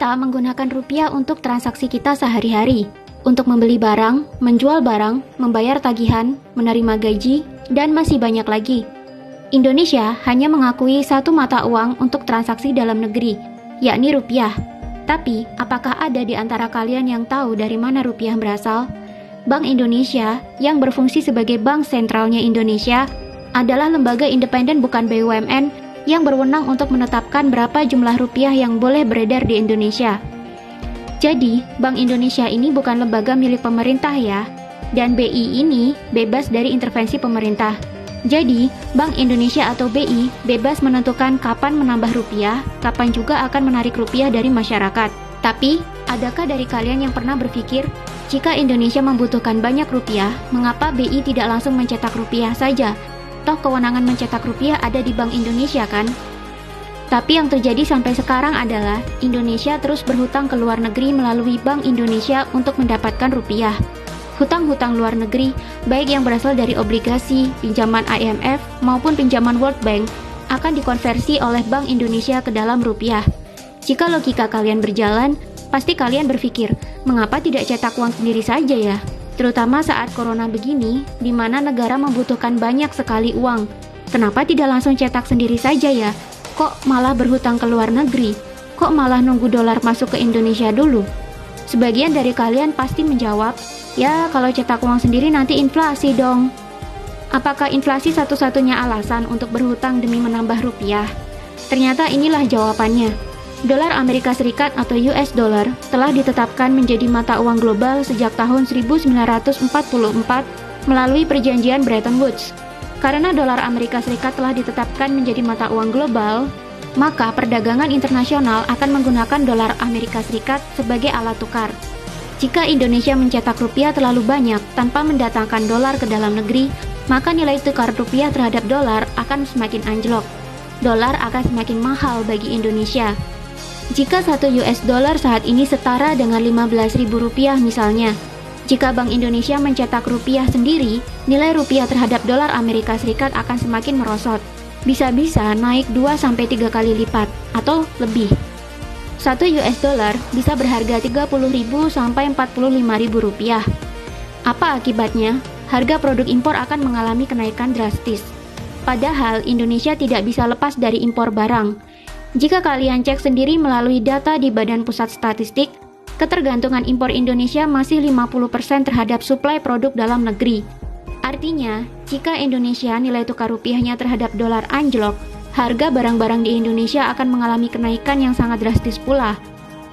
Kita menggunakan rupiah untuk transaksi kita sehari-hari, untuk membeli barang, menjual barang, membayar tagihan, menerima gaji, dan masih banyak lagi. Indonesia hanya mengakui satu mata uang untuk transaksi dalam negeri, yakni rupiah. Tapi, apakah ada di antara kalian yang tahu dari mana rupiah berasal? Bank Indonesia, yang berfungsi sebagai bank sentralnya Indonesia, adalah lembaga independen bukan BUMN yang berwenang untuk menetapkan berapa jumlah rupiah yang boleh beredar di Indonesia. Jadi, Bank Indonesia ini bukan lembaga milik pemerintah ya, dan BI ini bebas dari intervensi pemerintah. Jadi, Bank Indonesia atau BI bebas menentukan kapan menambah rupiah, kapan juga akan menarik rupiah dari masyarakat. Tapi, adakah dari kalian yang pernah berpikir, jika Indonesia membutuhkan banyak rupiah, mengapa BI tidak langsung mencetak rupiah saja? Toh kewenangan mencetak rupiah ada di Bank Indonesia kan? Tapi yang terjadi sampai sekarang adalah Indonesia terus berhutang ke luar negeri melalui Bank Indonesia untuk mendapatkan rupiah. Hutang-hutang luar negeri, baik yang berasal dari obligasi, pinjaman IMF, maupun pinjaman World Bank, akan dikonversi oleh Bank Indonesia ke dalam rupiah. Jika logika kalian berjalan, pasti kalian berpikir, mengapa tidak cetak uang sendiri saja ya? Terutama saat corona begini, di mana negara membutuhkan banyak sekali uang. Kenapa tidak langsung cetak sendiri saja ya? Kok malah berhutang ke luar negeri? Kok malah nunggu dolar masuk ke Indonesia dulu? Sebagian dari kalian pasti menjawab, ya kalau cetak uang sendiri nanti inflasi dong. Apakah inflasi satu-satunya alasan untuk berhutang demi menambah rupiah? Ternyata inilah jawabannya. Dolar Amerika Serikat atau US dollar telah ditetapkan menjadi mata uang global sejak tahun 1944 melalui perjanjian Bretton Woods. Karena dolar Amerika Serikat telah ditetapkan menjadi mata uang global, maka perdagangan internasional akan menggunakan dolar Amerika Serikat sebagai alat tukar. Jika Indonesia mencetak rupiah terlalu banyak tanpa mendatangkan dolar ke dalam negeri, maka nilai tukar rupiah terhadap dolar akan semakin anjlok. Dolar akan semakin mahal bagi Indonesia. Jika 1 US dollar saat ini setara dengan Rp15.000 misalnya, jika Bank Indonesia mencetak rupiah sendiri, nilai rupiah terhadap dolar Amerika Serikat akan semakin merosot. Bisa-bisa naik 2-3 kali lipat, atau lebih. 1 US dollar bisa berharga Rp30.000 sampai Rp45.000. Apa akibatnya? Harga produk impor akan mengalami kenaikan drastis. Padahal Indonesia tidak bisa lepas dari impor barang. Jika kalian cek sendiri melalui data di Badan Pusat Statistik, ketergantungan impor Indonesia masih 50% terhadap suplai produk dalam negeri. Artinya, jika Indonesia nilai tukar rupiahnya terhadap dolar anjlok, harga barang-barang di Indonesia akan mengalami kenaikan yang sangat drastis pula.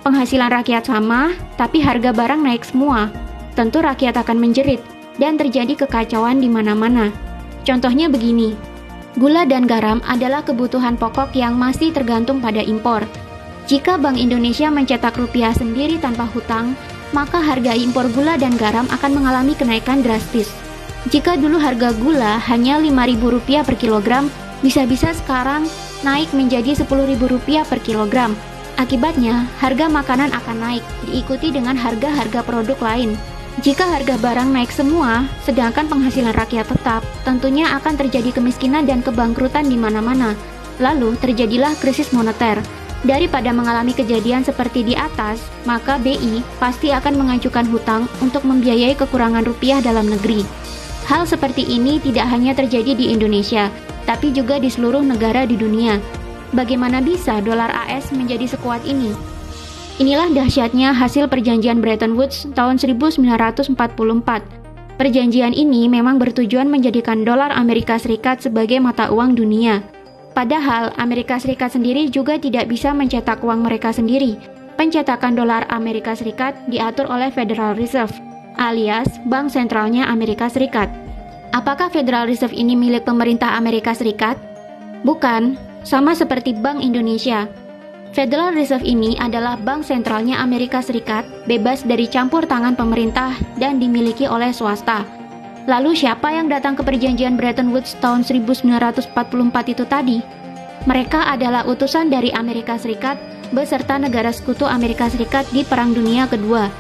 Penghasilan rakyat sama, tapi harga barang naik semua. Tentu rakyat akan menjerit, dan terjadi kekacauan di mana-mana. Contohnya begini. Gula dan garam adalah kebutuhan pokok yang masih tergantung pada impor. Jika Bank Indonesia mencetak rupiah sendiri tanpa hutang, maka harga impor gula dan garam akan mengalami kenaikan drastis. Jika dulu harga gula hanya Rp5.000 per kilogram, bisa-bisa sekarang naik menjadi Rp10.000 per kilogram. Akibatnya, harga makanan akan naik, diikuti dengan harga-harga produk lain. Jika harga barang naik semua, sedangkan penghasilan rakyat tetap, tentunya akan terjadi kemiskinan dan kebangkrutan di mana-mana. Lalu terjadilah krisis moneter. Daripada mengalami kejadian seperti di atas, maka BI pasti akan mengajukan hutang untuk membiayai kekurangan rupiah dalam negeri. Hal seperti ini tidak hanya terjadi di Indonesia, tapi juga di seluruh negara di dunia. Bagaimana bisa dolar AS menjadi sekuat ini? Inilah dahsyatnya hasil perjanjian Bretton Woods tahun 1944. Perjanjian ini memang bertujuan menjadikan dolar Amerika Serikat sebagai mata uang dunia. Padahal Amerika Serikat sendiri juga tidak bisa mencetak uang mereka sendiri. Pencetakan dolar Amerika Serikat diatur oleh Federal Reserve, alias Bank Sentralnya Amerika Serikat. Apakah Federal Reserve ini milik pemerintah Amerika Serikat? Bukan, sama seperti Bank Indonesia. Federal Reserve ini adalah bank sentralnya Amerika Serikat, bebas dari campur tangan pemerintah dan dimiliki oleh swasta. Lalu siapa yang datang ke perjanjian Bretton Woods tahun 1944 itu tadi? Mereka adalah utusan dari Amerika Serikat beserta negara sekutu Amerika Serikat di Perang Dunia Kedua.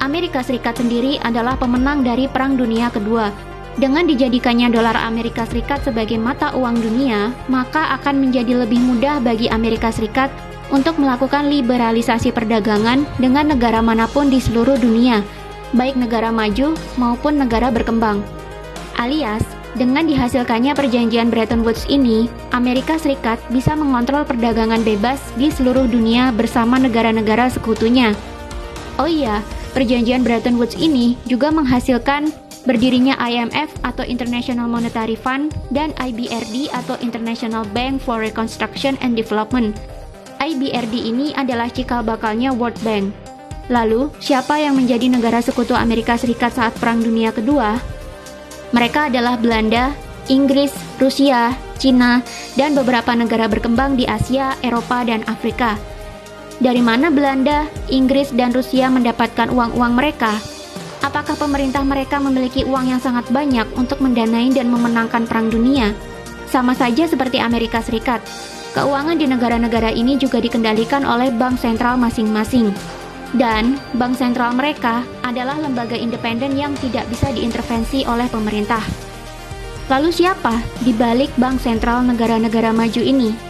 Amerika Serikat sendiri adalah pemenang dari Perang Dunia Kedua. Dengan dijadikannya dolar Amerika Serikat sebagai mata uang dunia, maka akan menjadi lebih mudah bagi Amerika Serikat untuk melakukan liberalisasi perdagangan dengan negara manapun di seluruh dunia, baik negara maju maupun negara berkembang. Alias, dengan dihasilkannya perjanjian Bretton Woods ini, Amerika Serikat bisa mengontrol perdagangan bebas di seluruh dunia bersama negara-negara sekutunya. Oh iya, perjanjian Bretton Woods ini juga menghasilkan berdirinya IMF atau International Monetary Fund dan IBRD atau International Bank for Reconstruction and Development. IBRD ini adalah cikal bakalnya World Bank. Lalu, siapa yang menjadi negara sekutu Amerika Serikat saat Perang Dunia Kedua? Mereka adalah Belanda, Inggris, Rusia, Cina, dan beberapa negara berkembang di Asia, Eropa, dan Afrika. Dari mana Belanda, Inggris, dan Rusia mendapatkan uang-uang mereka? Apakah pemerintah mereka memiliki uang yang sangat banyak untuk mendanai dan memenangkan Perang Dunia? Sama saja seperti Amerika Serikat. Keuangan di negara-negara ini juga dikendalikan oleh bank sentral masing-masing. Dan bank sentral mereka adalah lembaga independen yang tidak bisa diintervensi oleh pemerintah. Lalu siapa di balik bank sentral negara-negara maju ini?